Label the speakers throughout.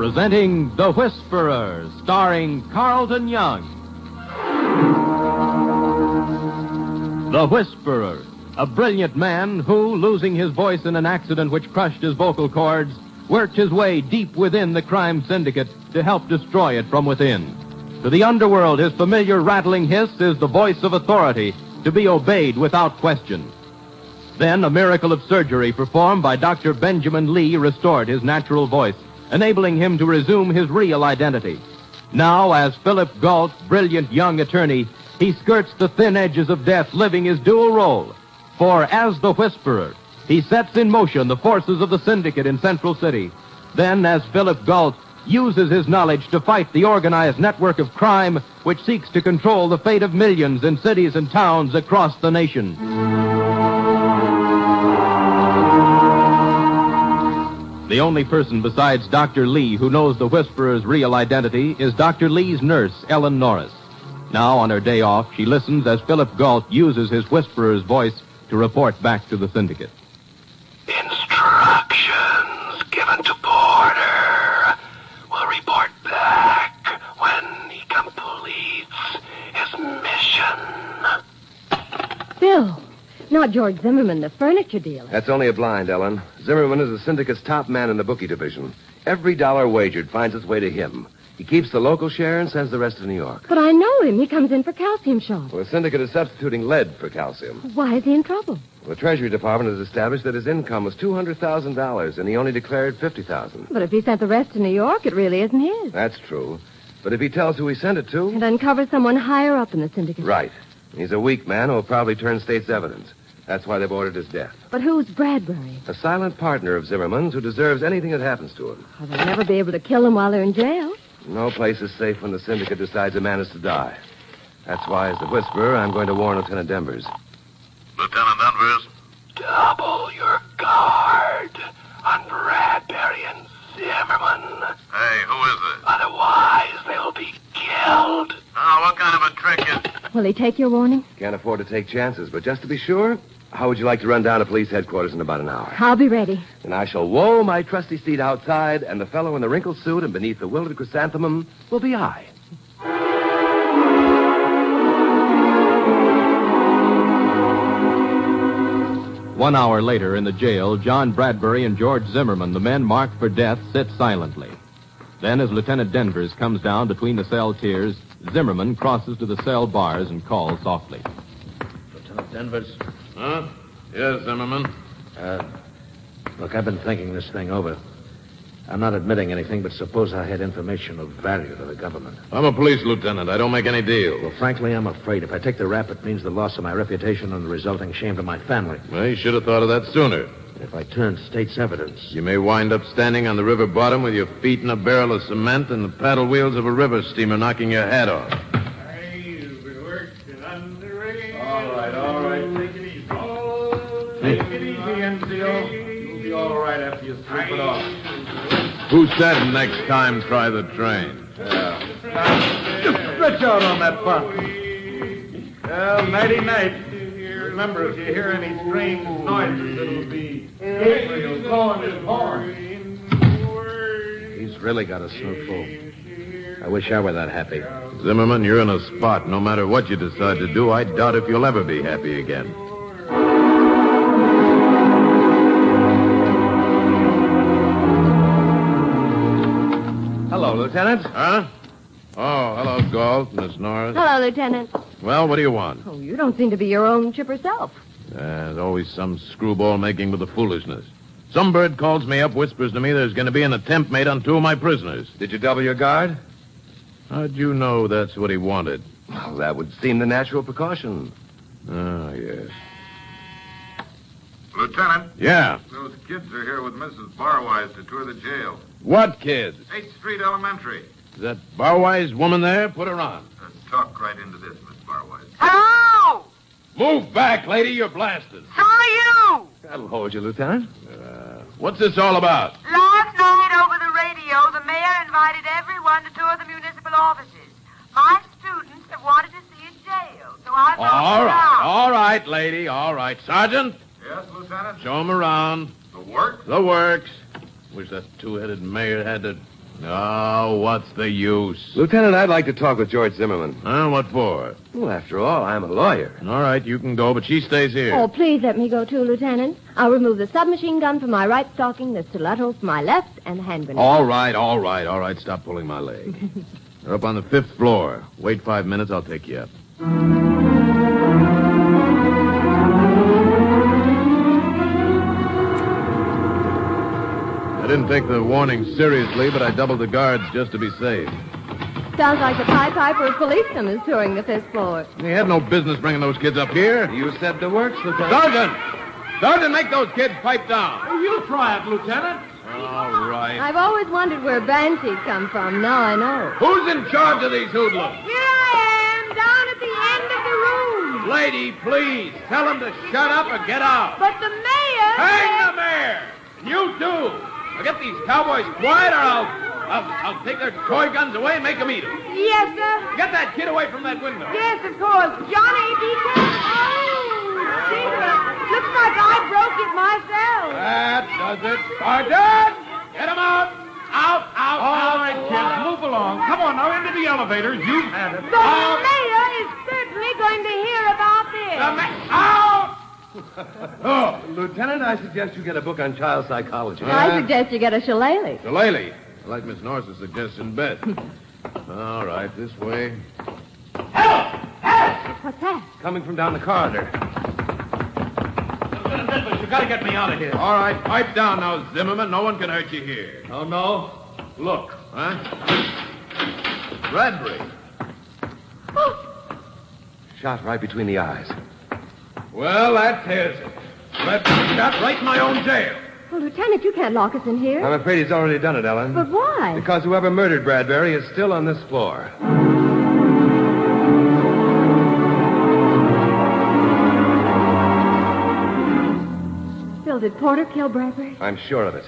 Speaker 1: presenting The Whisperer, starring Carleton Young. The Whisperer, a brilliant man who, losing his voice in an accident which crushed his vocal cords, worked his way deep within the crime syndicate to help destroy it from within. To the underworld, his familiar rattling hiss is the voice of authority, to be obeyed without question. Then a miracle of surgery performed by Dr. Benjamin Lee restored his natural voice, enabling him to resume his real identity. Now, as Philip Gault, brilliant young attorney, he skirts the thin edges of death, living his dual role. For as the Whisperer, he sets in motion the forces of the syndicate in Central City. Then, as Philip Gault, uses his knowledge to fight the organized network of crime which seeks to control the fate of millions in cities and towns across the nation. The only person besides Dr. Lee who knows the Whisperer's real identity is Dr. Lee's nurse, Ellen Norris. Now, on her day off, she listens as Philip Gault uses his Whisperer's voice to report back to the syndicate.
Speaker 2: Instructions given to Porter. Will report back when he completes his mission.
Speaker 3: Bill, not George Zimmerman, the furniture dealer.
Speaker 4: That's only a blind, Ellen. Zimmerman is the syndicate's top man in the bookie division. Every dollar wagered finds its way to him. He keeps the local share and sends the rest to New York.
Speaker 3: But I know him. He comes in for calcium shots.
Speaker 4: Well, the syndicate is substituting lead for calcium.
Speaker 3: Why is he in trouble?
Speaker 4: Well, the Treasury Department has established that his income was $200,000, and he only declared $50,000.
Speaker 3: But if he sent the rest to New York, it really isn't his.
Speaker 4: That's true. But if he tells who he sent it to...
Speaker 3: It uncovers someone higher up in the syndicate.
Speaker 4: Right. He's a weak man who will probably turn state's evidence. That's why they've ordered his death.
Speaker 3: But who's Bradbury?
Speaker 4: A silent partner of Zimmerman's who deserves anything that happens to him.
Speaker 3: Well, they'll never be able to kill him while they're in jail.
Speaker 4: No place is safe when the syndicate decides a man is to die. That's why, as the Whisperer, I'm going to warn Lieutenant Denvers.
Speaker 2: Lieutenant Denvers? Double your guard on Bradbury and Zimmerman. Hey, who is it? Otherwise, they'll be killed. Oh, what kind of a trick is...
Speaker 3: Will he take your warning?
Speaker 4: Can't afford to take chances, but just to be sure, how would you like to run down to police headquarters in about an hour?
Speaker 3: I'll be ready.
Speaker 4: And I shall woe my trusty steed outside, and the fellow in the wrinkled suit and beneath the wilted chrysanthemum will be I.
Speaker 1: One hour later in the jail, John Bradbury and George Zimmerman, the men marked for death, sit silently. Then, as Lieutenant Denvers comes down between the cell tiers, Zimmerman crosses to the cell bars and calls softly.
Speaker 5: Lieutenant Denvers?
Speaker 6: Huh? Yes, Zimmerman.
Speaker 5: Look, I've been thinking this thing over. I'm not admitting anything, but suppose I had information of value to the government.
Speaker 6: I'm a police lieutenant. I don't make any deals.
Speaker 5: Well, frankly, I'm afraid if I take the rap, it means the loss of my reputation and the resulting shame to my family.
Speaker 6: Well, you should have thought of that sooner.
Speaker 5: If I turn state's evidence...
Speaker 6: You may wind up standing on the river bottom with your feet in a barrel of cement and the paddle wheels of a river steamer knocking your hat off.
Speaker 7: You'll be working under rain. All right. Take it easy. Take it easy, NCO. You'll be all right after you sleep it off.
Speaker 6: Who said next time try the train?
Speaker 7: Just stretch out on that bunk. Well, nighty-night. Remember, if you hear any strange noises, it'll be Gabriel blowing his horn.
Speaker 5: He's really got a snoot full. I wish I were that happy.
Speaker 6: Zimmerman, you're in a spot. No matter what you decide to do, I doubt if you'll ever be happy again.
Speaker 4: Hello, Lieutenant.
Speaker 6: Huh? Oh, hello, Gault, Miss Norris.
Speaker 3: Hello, Lieutenant.
Speaker 6: Well, what do you want?
Speaker 3: Oh, you don't seem to be your own chipper self.
Speaker 6: There's always some screwball making with the foolishness. Some bird calls me up, whispers to me there's going to be an attempt made on 2 of my prisoners.
Speaker 4: Did you double your guard?
Speaker 6: How'd you know that's what he wanted?
Speaker 4: Well, that would seem the natural precaution.
Speaker 6: Oh, yes.
Speaker 7: Lieutenant.
Speaker 6: Yeah.
Speaker 7: Those kids are here with Mrs. Barwise to tour the jail.
Speaker 6: What kids?
Speaker 7: 8th Street Elementary.
Speaker 6: Is that Barwise woman there? Put her on.
Speaker 7: Talk right into this, Miss Barwise.
Speaker 8: Hello!
Speaker 6: Move back, lady. You're blasted.
Speaker 8: So are you!
Speaker 4: That'll hold you, Lieutenant.
Speaker 6: What's this all about?
Speaker 8: Last night over the radio, the mayor invited everyone to tour the municipal offices. My students have wanted to see a jail, so I brought
Speaker 6: All right, lady. All right. Sergeant?
Speaker 7: Yes, Lieutenant?
Speaker 6: Show 'em around.
Speaker 7: The work?
Speaker 6: The works. Wish that two-headed mayor had to Oh, what's the use?
Speaker 4: Lieutenant, I'd like to talk with George Zimmerman.
Speaker 6: What for?
Speaker 4: Well, after all, I'm a lawyer.
Speaker 6: All right, you can go, but she stays here.
Speaker 3: Oh, please let me go too, Lieutenant. I'll remove the submachine gun from my right stocking, the stiletto from my left, and the hand grenade.
Speaker 6: All right. Stop pulling my leg. They're up on the 5th floor. Wait 5 minutes, I'll take you up. I didn't take the warning seriously, but I doubled the guards just to be safe.
Speaker 3: Sounds like the Pied Piper of policemen is touring the 5th floor.
Speaker 6: He had no business bringing those kids up here.
Speaker 4: You said the works, Lieutenant.
Speaker 6: Sergeant, make those kids pipe down.
Speaker 7: You try it, Lieutenant.
Speaker 6: All right.
Speaker 3: I've always wondered where banshees come from. Now I know.
Speaker 6: Who's in charge of these hoodlums?
Speaker 8: Here I am, down at the end of the room.
Speaker 6: Lady, please, tell them to shut up or get out.
Speaker 8: But the mayor...
Speaker 6: Hang the mayor! You too! Now get these cowboys quiet or I'll take their toy guns away and make them eat them.
Speaker 8: Yes, sir.
Speaker 6: Get that kid away from that window.
Speaker 8: Yes, of course. Johnny, be careful. Oh, Tinker. Looks like I broke it myself.
Speaker 6: That does it. Sergeant! Get him out! Out!
Speaker 7: All right, kids, move along. Come on, now into the elevator. You've had it.
Speaker 8: The mayor is certainly going to hear about this.
Speaker 6: Out!
Speaker 4: Oh, Lieutenant, I suggest you get a book on child psychology.
Speaker 3: I suggest you get a shillelagh.
Speaker 6: Shillelagh. I like Miss Norris's suggestion best. All right, this way.
Speaker 3: What's that?
Speaker 4: Coming from down the corridor.
Speaker 7: You gotta get me out of here.
Speaker 6: All right, pipe down now, Zimmerman. No one can hurt you here.
Speaker 7: Oh, no?
Speaker 6: Look, huh? Bradbury.
Speaker 4: Shot right between the eyes.
Speaker 6: Well, that tears it. Bradbury shot right in my own jail.
Speaker 3: Well, Lieutenant, you can't lock us in here.
Speaker 4: I'm afraid he's already done it, Ellen.
Speaker 3: But why?
Speaker 4: Because whoever murdered Bradbury is still on this floor.
Speaker 3: Phil, did Porter kill Bradbury?
Speaker 4: I'm sure of it.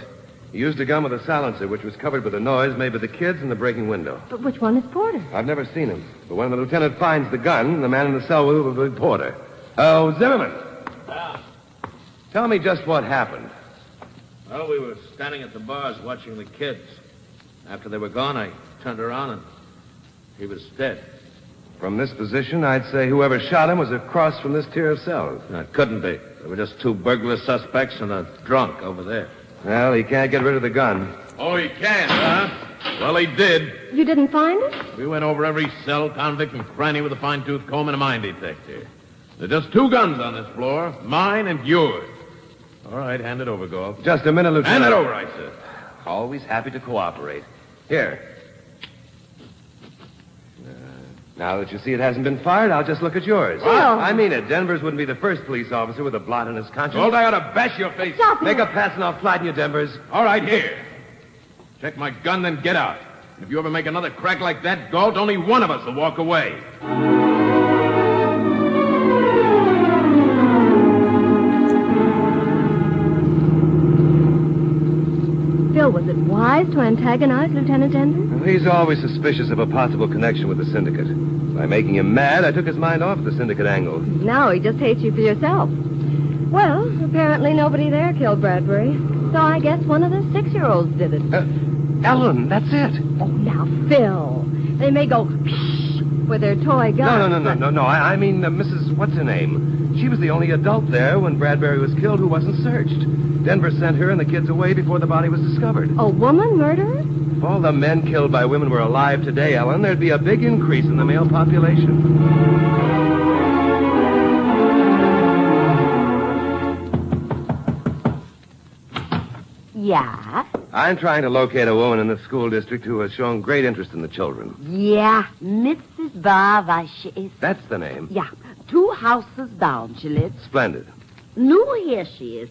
Speaker 4: He used a gun with a silencer, which was covered with a noise made by the kids in the breaking window.
Speaker 3: But which one is Porter?
Speaker 4: I've never seen him. But when the lieutenant finds the gun, the man in the cell will be Porter. Oh, Zimmerman.
Speaker 5: Yeah.
Speaker 4: Tell me just what happened.
Speaker 5: Well, we were standing at the bars watching the kids. After they were gone, I turned around and he was dead.
Speaker 4: From this position, I'd say whoever shot him was across from this tier of cells.
Speaker 5: No, it couldn't be. There were just 2 burglar suspects and a drunk over there.
Speaker 4: Well, he can't get rid of the gun.
Speaker 6: Oh, he can't, huh? Well, he did.
Speaker 3: You didn't find it?
Speaker 6: We went over every cell, convict, and cranny with a fine-tooth comb and a mine detector. There are just 2 guns on this floor, mine and yours. All right, hand it over, Gault.
Speaker 4: Just a minute, Lieutenant.
Speaker 6: Hand it over, I said.
Speaker 4: Always happy to cooperate. Here. Now that you see it hasn't been fired, I'll just look at yours.
Speaker 3: Phil.
Speaker 4: I mean it. Denvers wouldn't be the first police officer with a blot on his conscience.
Speaker 6: Gault, I ought to bash your face.
Speaker 3: Stop
Speaker 4: Make
Speaker 3: it.
Speaker 4: a pass and I'll flatten you, Denvers.
Speaker 6: All right, here. Check my gun, then get out. If you ever make another crack like that, Gault, only one of us will walk away.
Speaker 3: Phil, was it wise to antagonize Lieutenant Denver?
Speaker 4: Well, he's always suspicious of a possible connection with the syndicate. By making him mad, I took his mind off the syndicate angle.
Speaker 3: Now he just hates you for yourself. Well, apparently nobody there killed Bradbury. So I guess one of the 6-year-olds did it.
Speaker 4: Ellen, that's it.
Speaker 3: Oh, now, Phil. They may go with their toy guns.
Speaker 4: No. I mean, Mrs. What's-her-name. She was the only adult there when Bradbury was killed who wasn't searched. Denver sent her and the kids away before the body was discovered.
Speaker 3: A woman murderer?
Speaker 4: If all the men killed by women were alive today, Ellen, there'd be a big increase in the male population.
Speaker 9: Yeah?
Speaker 4: I'm trying to locate a woman in the school district who has shown great interest in the children.
Speaker 9: Yeah, Mrs. Bava, she is.
Speaker 4: That's the name.
Speaker 9: Yeah, 2 houses down she lives.
Speaker 4: Splendid.
Speaker 9: New here she is.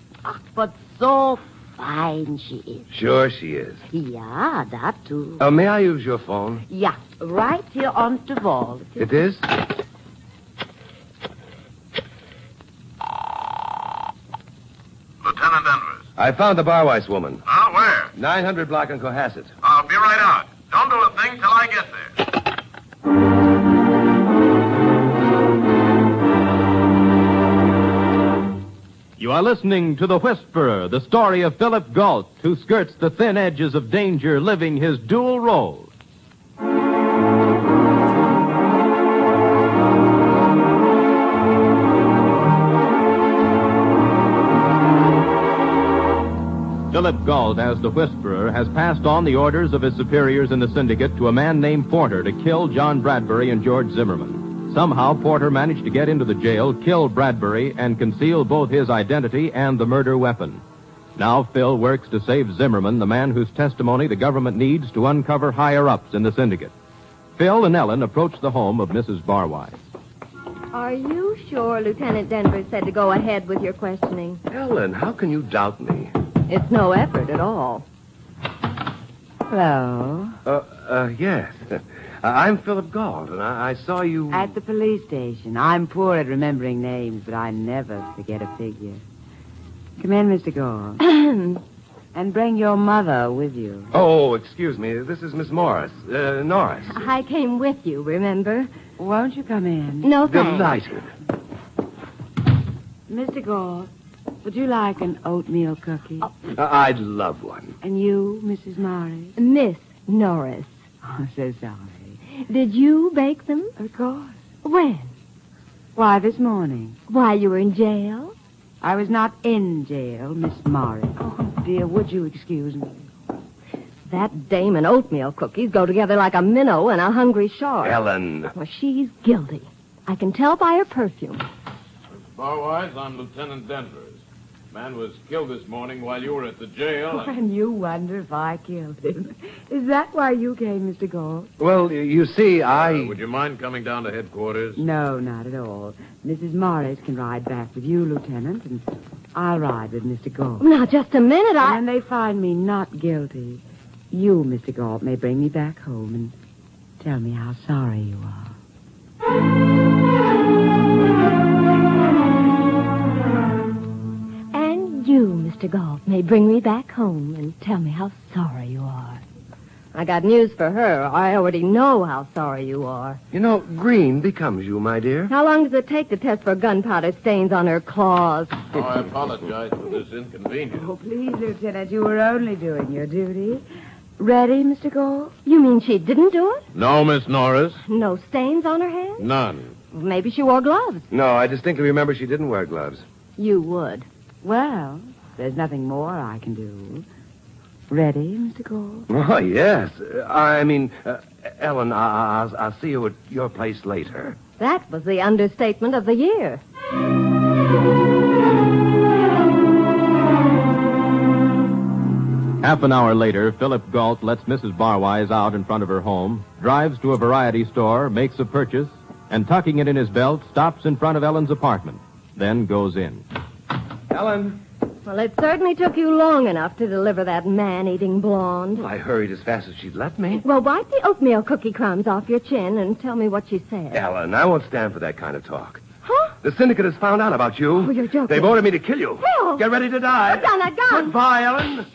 Speaker 9: But so fine she is.
Speaker 4: Sure she is.
Speaker 9: Yeah, that too.
Speaker 4: May I use your phone?
Speaker 9: Yeah, right here on the wall.
Speaker 4: It is?
Speaker 2: Lieutenant Denvers.
Speaker 4: I found the Barweiss woman.
Speaker 2: Oh, where?
Speaker 4: 900 block in Cohasset.
Speaker 2: I'll be right out. Don't do a thing till I get there.
Speaker 10: You
Speaker 1: are listening to The Whisperer, the story of Philip Gault, who skirts the thin edges of danger, living his dual role. Philip Gault, as the Whisperer, has passed on the orders of his superiors in the syndicate to a man named Porter to kill John Bradbury and George Zimmerman. Somehow, Porter managed to get into the jail, kill Bradbury, and conceal both his identity and the murder weapon. Now Phil works to save Zimmerman, the man whose testimony the government needs to uncover higher-ups in the syndicate. Phil and Ellen approach the home of Mrs. Barwise.
Speaker 3: Are you sure Lieutenant Denver said to go ahead with your questioning?
Speaker 4: Ellen, how can you doubt me?
Speaker 3: It's no effort at all.
Speaker 9: Hello.
Speaker 4: Yes. I'm Philip Gault, and I saw you...
Speaker 9: At the police station. I'm poor at remembering names, but I never forget a figure. Come in, Mr. Gault. And bring your mother with you.
Speaker 4: Oh, excuse me. This is Miss Norris.
Speaker 3: I came with you, remember?
Speaker 9: Won't you come in?
Speaker 3: No, thanks.
Speaker 4: Delighted.
Speaker 9: Mr. Gault, would you like an oatmeal cookie?
Speaker 4: I'd love one.
Speaker 9: And you, Mrs. Morris?
Speaker 3: Miss Norris.
Speaker 9: Oh, so sorry.
Speaker 3: Did you bake them?
Speaker 9: Of course.
Speaker 3: When?
Speaker 9: Why, this morning.
Speaker 3: While you were in jail?
Speaker 9: I was not in jail, Miss Morris. Oh, dear, would you excuse me?
Speaker 3: That dame and oatmeal cookies go together like a minnow and a hungry shark.
Speaker 4: Ellen.
Speaker 3: Well, she's guilty. I can tell by her perfume.
Speaker 6: Barwise, I'm Lieutenant Denver. Man was killed this morning while you were at the jail.
Speaker 9: And you wonder if I killed him. Is that why you came, Mr. Gault?
Speaker 4: Well, you see,
Speaker 6: Would you mind coming down to headquarters?
Speaker 9: No, not at all. Mrs. Morris can ride back with you, Lieutenant, and I'll ride with Mr. Gault.
Speaker 3: Now, just a minute,
Speaker 9: And when they find me not guilty, you, Mr. Gault, may bring me back home and tell me how sorry you are.
Speaker 3: You, Mr. Gault, may bring me back home and tell me how sorry you are. I got news for her. I already know how sorry you are.
Speaker 4: You know, green becomes you, my dear.
Speaker 3: How long does it take to test for gunpowder stains on her claws?
Speaker 6: Oh, I apologize for this inconvenience.
Speaker 9: Oh, please, Lieutenant, you were only doing your duty. Ready, Mr. Gault?
Speaker 3: You mean she didn't do it?
Speaker 6: No, Miss Norris.
Speaker 3: No stains on her hands?
Speaker 6: None.
Speaker 3: Maybe she wore gloves.
Speaker 4: No, I distinctly remember she didn't wear gloves.
Speaker 3: You would.
Speaker 9: Well, there's nothing more I can do. Ready, Mr. Gault?
Speaker 4: Oh, yes. Ellen, I'll see you at your place later.
Speaker 3: That was the understatement of the year.
Speaker 1: Half an hour later, Philip Gault lets Mrs. Barwise out in front of her home, drives to a variety store, makes a purchase, and tucking it in his belt, stops in front of Ellen's apartment, then goes in.
Speaker 4: Ellen.
Speaker 3: Well, it certainly took you long enough to deliver that man-eating blonde.
Speaker 4: Well, I hurried as fast as she'd let me.
Speaker 3: Well, wipe the oatmeal cookie crumbs off your chin and tell me what she said.
Speaker 4: Ellen, I won't stand for that kind of talk.
Speaker 3: Huh?
Speaker 4: The syndicate has found out about you.
Speaker 3: Oh, you're joking.
Speaker 4: They've ordered me to kill you.
Speaker 3: Phil!
Speaker 4: Get ready to die.
Speaker 3: Put down that gun.
Speaker 4: Goodbye, Ellen.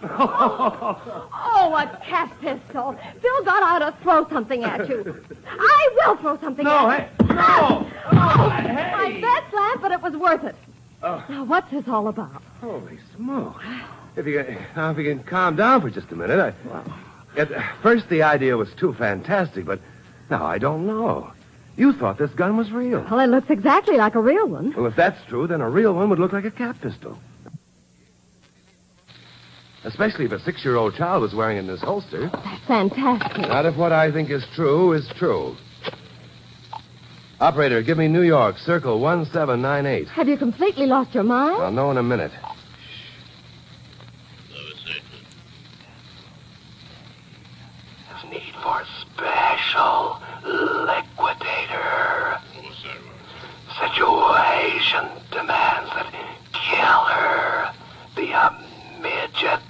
Speaker 3: Oh, a cat pistol. Phil got out to throw something at you. I will throw something at you.
Speaker 4: No. Hey.
Speaker 3: My bed slammed, but it was worth it. Now, what's this all about?
Speaker 4: Holy smoke. If you can calm down for just a minute. At first, the idea was too fantastic, but now I don't know. You thought this gun was real.
Speaker 3: Well, it looks exactly like a real one.
Speaker 4: Well, if that's true, then a real one would look like a cat pistol. Especially if a 6-year-old child was wearing it in his holster.
Speaker 3: That's fantastic.
Speaker 4: Not if what I think is true is true. Operator, give me New York, circle 1798.
Speaker 3: Have you completely lost your mind?
Speaker 4: I'll know in a minute.
Speaker 2: There's need for special liquidator. Situation demands that killer be a midget.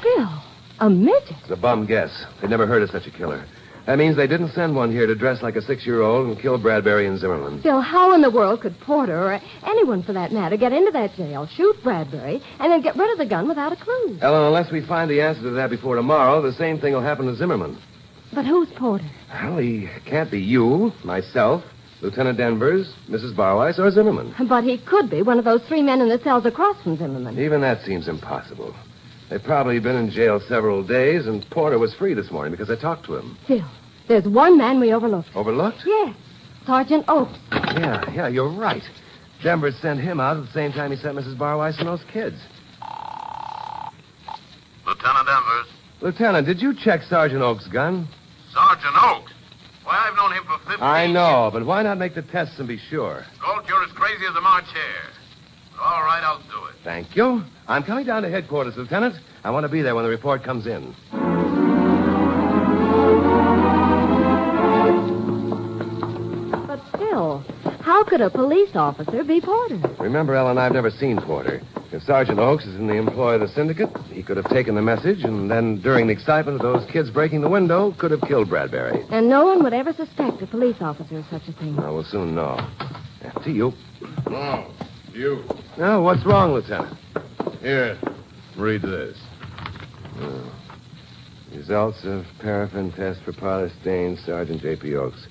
Speaker 3: Phil, a midget?
Speaker 4: It's a bum guess. They'd never heard of such a killer. That means they didn't send one here to dress like a 6-year-old and kill Bradbury and Zimmerman.
Speaker 3: Phil, how in the world could Porter, or anyone for that matter, get into that jail, shoot Bradbury, and then get rid of the gun without a clue?
Speaker 4: Ellen, unless we find the answer to that before tomorrow, the same thing will happen to Zimmerman.
Speaker 3: But who's Porter?
Speaker 4: Well, he can't be you, myself, Lieutenant Danvers, Mrs. Barwise, or Zimmerman.
Speaker 3: But he could be one of those 3 men in the cells across from Zimmerman.
Speaker 4: Even that seems impossible. They've probably been in jail several days, and Porter was free this morning because I talked to him.
Speaker 3: Phil, there's one man we overlooked.
Speaker 4: Overlooked?
Speaker 3: Yes. Sergeant Oakes.
Speaker 4: Yeah, you're right. Danvers sent him out at the same time he sent Mrs. Barwise and those kids.
Speaker 2: Lieutenant Danvers.
Speaker 4: Lieutenant, did you check Sergeant Oakes' gun?
Speaker 2: Sergeant Oakes? Why, I've known him for 15
Speaker 4: I know,
Speaker 2: years.
Speaker 4: but why not make the tests and be sure?
Speaker 2: Gault, you're as crazy as a March hare. But all right, I'll do it.
Speaker 4: Thank you. I'm coming down to headquarters, Lieutenant. I want to be there when the report comes in.
Speaker 3: But Phil, how could a police officer be Porter?
Speaker 4: Remember, Ellen, I've never seen Porter. If Sergeant Oakes is in the employ of the syndicate, he could have taken the message and then, during the excitement of those kids breaking the window, could have killed Bradbury.
Speaker 3: And no one would ever suspect a police officer of such a thing.
Speaker 4: Well, we'll soon know. To you.
Speaker 6: No, you.
Speaker 4: Now, what's wrong, Lieutenant?
Speaker 6: Here, read this.
Speaker 4: Results of paraffin test for parlor stains, Sergeant J.P. Oakes.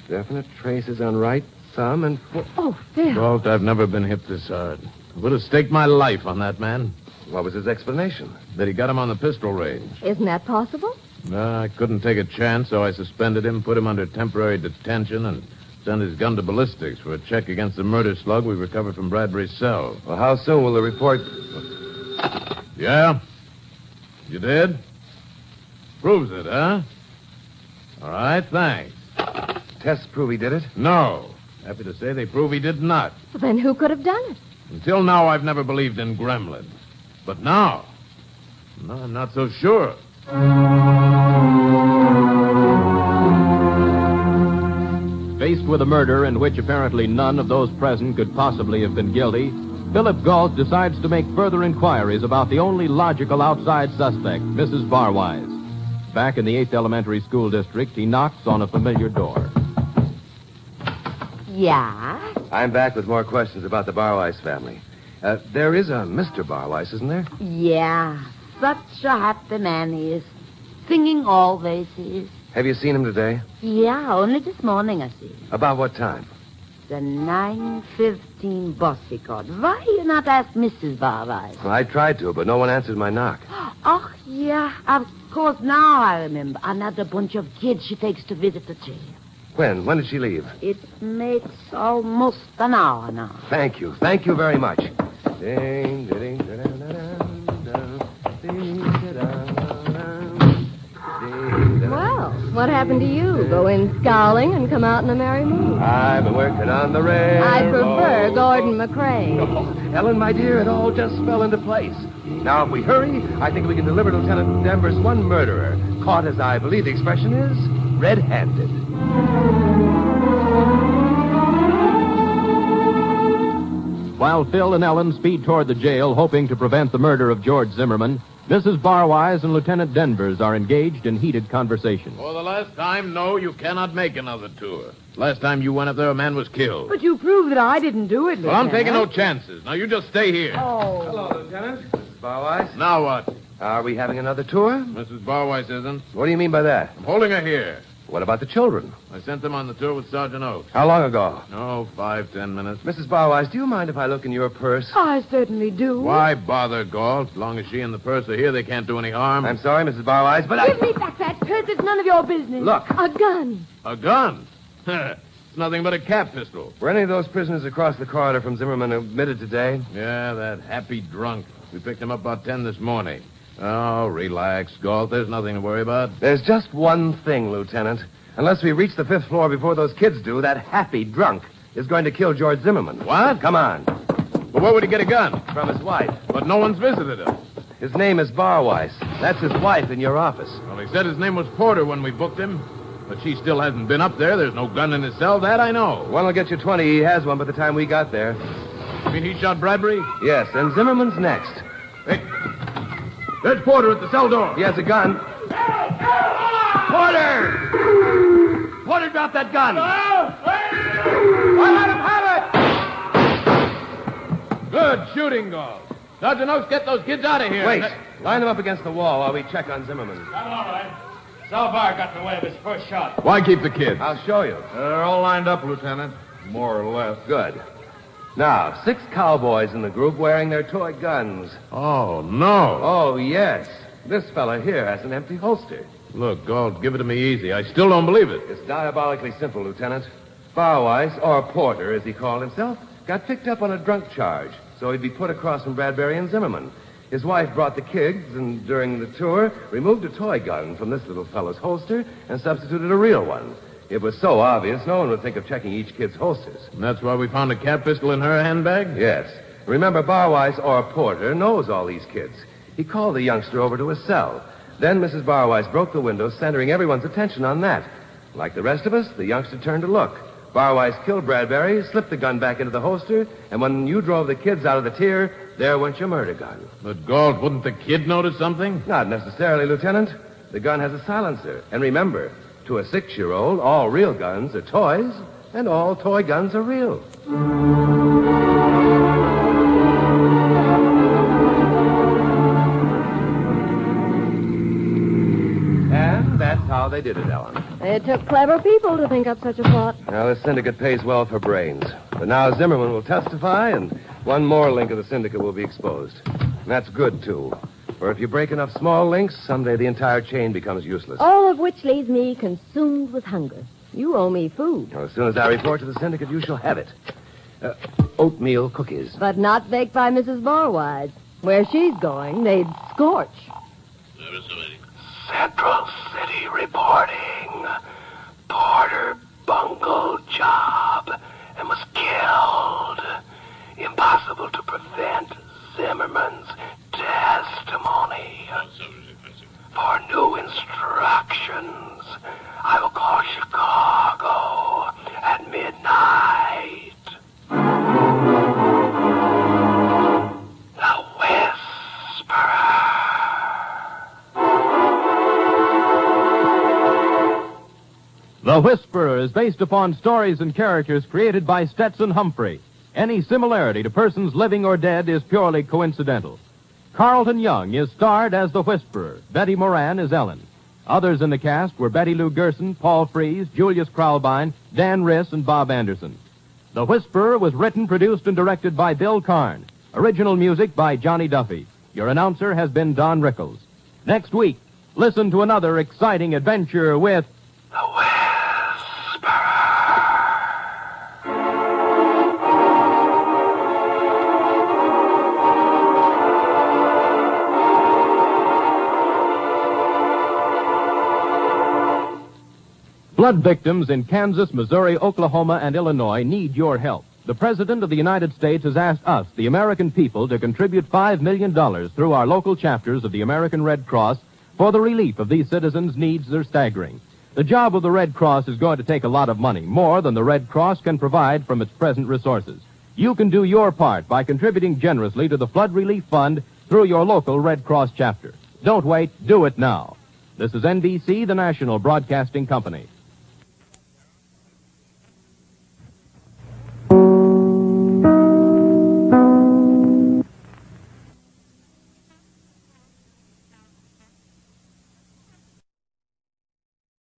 Speaker 4: Definite traces on right thumb and foot.
Speaker 3: Oh, Phil.
Speaker 6: Gault, I've never been hit this hard. I would have staked my life on that man.
Speaker 4: What was his explanation?
Speaker 6: That he got him on the pistol range.
Speaker 3: Isn't that possible?
Speaker 6: No, I couldn't take a chance, so I suspended him, put him under temporary detention, and sent his gun to ballistics for a check against the murder slug we recovered from Bradbury's cell.
Speaker 4: Well, how soon will the report...
Speaker 6: Yeah? You did? Proves it, huh? All right, thanks.
Speaker 4: Tests prove he did it?
Speaker 6: No. Happy to say they prove he did not.
Speaker 3: Well, then who could have done it?
Speaker 6: Until now, I've never believed in gremlins. But now, no, I'm not so sure.
Speaker 1: Faced with a murder in which apparently none of those present could possibly have been guilty, Philip Gault decides to make further inquiries about the only logical outside suspect, Mrs. Barwise. Back in the 8th Elementary School District, he knocks on a familiar door.
Speaker 3: Yeah?
Speaker 4: I'm back with more questions about the Barwise family. There is a Mr. Barwise, isn't there?
Speaker 9: Yeah. Such a happy man he is. Singing always he is.
Speaker 4: Have you seen him today?
Speaker 9: Yeah, only this morning I see.
Speaker 4: About what time?
Speaker 9: The 9:15 bus he caught. Why you not ask Mrs. Barwise?
Speaker 4: Well, I tried to, but no one answered my knock.
Speaker 9: Oh, yeah. Of course, now I remember. Another bunch of kids she takes to visit the jail.
Speaker 4: When? When did she leave?
Speaker 9: It makes almost an hour now.
Speaker 4: Thank you. Thank you very much.
Speaker 3: Well, what happened to you? Go in scowling and come out in a merry mood.
Speaker 4: I've been working on the railroad.
Speaker 3: I prefer Gordon McRae.
Speaker 4: Oh, Ellen, my dear, it all just fell into place. Now, if we hurry, I think we can deliver Lieutenant Danvers one murderer, caught, as I believe the expression is, red-handed.
Speaker 1: While Phil and Ellen speed toward the jail, hoping to prevent the murder of George Zimmerman, Mrs. Barwise and Lieutenant Danvers are engaged in heated conversation.
Speaker 6: For the last time, no, you cannot make another tour. Last time you went up there, a man was killed.
Speaker 9: But you proved that I didn't do it,
Speaker 6: Well, I'm taking no chances. Now, you just stay here.
Speaker 9: Oh.
Speaker 4: Hello, Lieutenant. Mrs. Barwise.
Speaker 6: Now what?
Speaker 4: Are we having another tour?
Speaker 6: Mrs. Barwise isn't.
Speaker 4: What do you mean by that?
Speaker 6: I'm holding her here.
Speaker 4: What about the children?
Speaker 6: I sent them on the tour with Sergeant Oakes.
Speaker 4: How long ago?
Speaker 6: Oh, 5-10 minutes.
Speaker 4: Mrs. Barwise, do you mind if I look in your purse?
Speaker 9: I certainly do.
Speaker 6: Why bother, Gault? As long as she and the purse are here, they can't do any harm.
Speaker 4: I'm sorry, Mrs. Barwise, but
Speaker 9: Give me back that purse. It's none of your business.
Speaker 4: Look,
Speaker 3: A gun.
Speaker 6: A gun? It's nothing but a cap pistol.
Speaker 4: were any of those prisoners across the corridor from Zimmerman admitted today?
Speaker 6: Yeah, that happy drunk. We picked him up about 10 this morning. Oh, relax, Gault. There's nothing to worry about.
Speaker 4: There's just one thing, Lieutenant. Unless we reach the 5th floor before those kids do, that happy drunk is going to kill George Zimmerman.
Speaker 6: What?
Speaker 4: Come on.
Speaker 6: But where would he get a gun?
Speaker 4: From his wife.
Speaker 6: But no one's visited him.
Speaker 4: His name is Barwise. That's his wife in your office.
Speaker 6: Well, he said his name was Porter when we booked him. But she still hasn't been up there. There's no gun in his cell. That I know.
Speaker 4: One will get you 20. He has one by the time we got there.
Speaker 6: You mean he shot Bradbury?
Speaker 4: Yes, and Zimmerman's next.
Speaker 6: Hey, there's Porter at the cell door.
Speaker 4: He has a gun. Porter! Porter, drop that gun.
Speaker 6: I let him have it! Good shooting, Gault. Sergeant Oakes, get those kids out of here.
Speaker 4: Wait. Line them up against the wall while we check on Zimmerman.
Speaker 7: All right. Salvar got in the way of his first shot.
Speaker 6: Why keep the kids?
Speaker 4: I'll show you.
Speaker 7: They're all lined up, Lieutenant. More or less.
Speaker 4: Good. Now, 6 cowboys in the group wearing their toy guns.
Speaker 6: Oh, no.
Speaker 4: Oh, yes. This fella here has an empty holster.
Speaker 6: Look, Gault, give it to me easy. I still don't believe it.
Speaker 4: It's diabolically simple, Lieutenant. Barwise, or Porter, as he called himself, got picked up on a drunk charge, so he'd be put across from Bradbury and Zimmerman. His wife brought the kids, and during the tour, removed a toy gun from this little fellow's holster and substituted a real one. It was so obvious, no one would think of checking each kid's holsters.
Speaker 6: And that's why we found a cat pistol in her handbag?
Speaker 4: Yes. Remember, Barwise, or Porter, knows all these kids. He called the youngster over to his cell. Then Mrs. Barwise broke the window, centering everyone's attention on that. Like the rest of us, the youngster turned to look. Barwise killed Bradbury, slipped the gun back into the holster, and when you drove the kids out of the tier, there went your murder gun.
Speaker 6: But, Gault, wouldn't the kid notice something?
Speaker 4: Not necessarily, Lieutenant. The gun has a silencer. And remember, to a 6-year-old, all real guns are toys, and all toy guns are real. And that's how they did it, Ellen.
Speaker 3: It took clever people to think up such a plot.
Speaker 4: Now, this syndicate pays well for brains. But now Zimmerman will testify, and one more link of the syndicate will be exposed. And that's good, too. For if you break enough small links, someday the entire chain becomes useless.
Speaker 3: All of which leaves me consumed with hunger. You owe me food.
Speaker 4: Well, as soon as I report to the syndicate, you shall have it. Oatmeal cookies.
Speaker 3: But not baked by Mrs. Barwise. Where she's going, they'd scorch.
Speaker 2: Central City reporting. Porter bungled job and was killed. Impossible to prevent Zimmerman's testimony. For new instructions, I will call Chicago at midnight. The Whisperer.
Speaker 1: The Whisperer is based upon stories and characters created by Stetson Humphrey. Any similarity to persons living or dead is purely coincidental. Carleton Young is starred as the Whisperer. Betty Moran is Ellen. Others in the cast were Betty Lou Gerson, Paul Frees, Julius Kraulbein, Dan Riss, and Bob Anderson. The Whisperer was written, produced, and directed by Bill Karn. Original music by Johnny Duffy. Your announcer has been Don Rickles. Next week, listen to another exciting adventure with...
Speaker 2: The Whisperer.
Speaker 1: Flood victims in Kansas, Missouri, Oklahoma, and Illinois need your help. The President of the United States has asked us, the American people, to contribute $5 million through our local chapters of the American Red Cross for the relief of these citizens' needs are staggering. The job of the Red Cross is going to take a lot of money, more than the Red Cross can provide from its present resources. You can do your part by contributing generously to the Flood Relief Fund through your local Red Cross chapter. Don't wait, do it now. This is NBC, the national broadcasting company.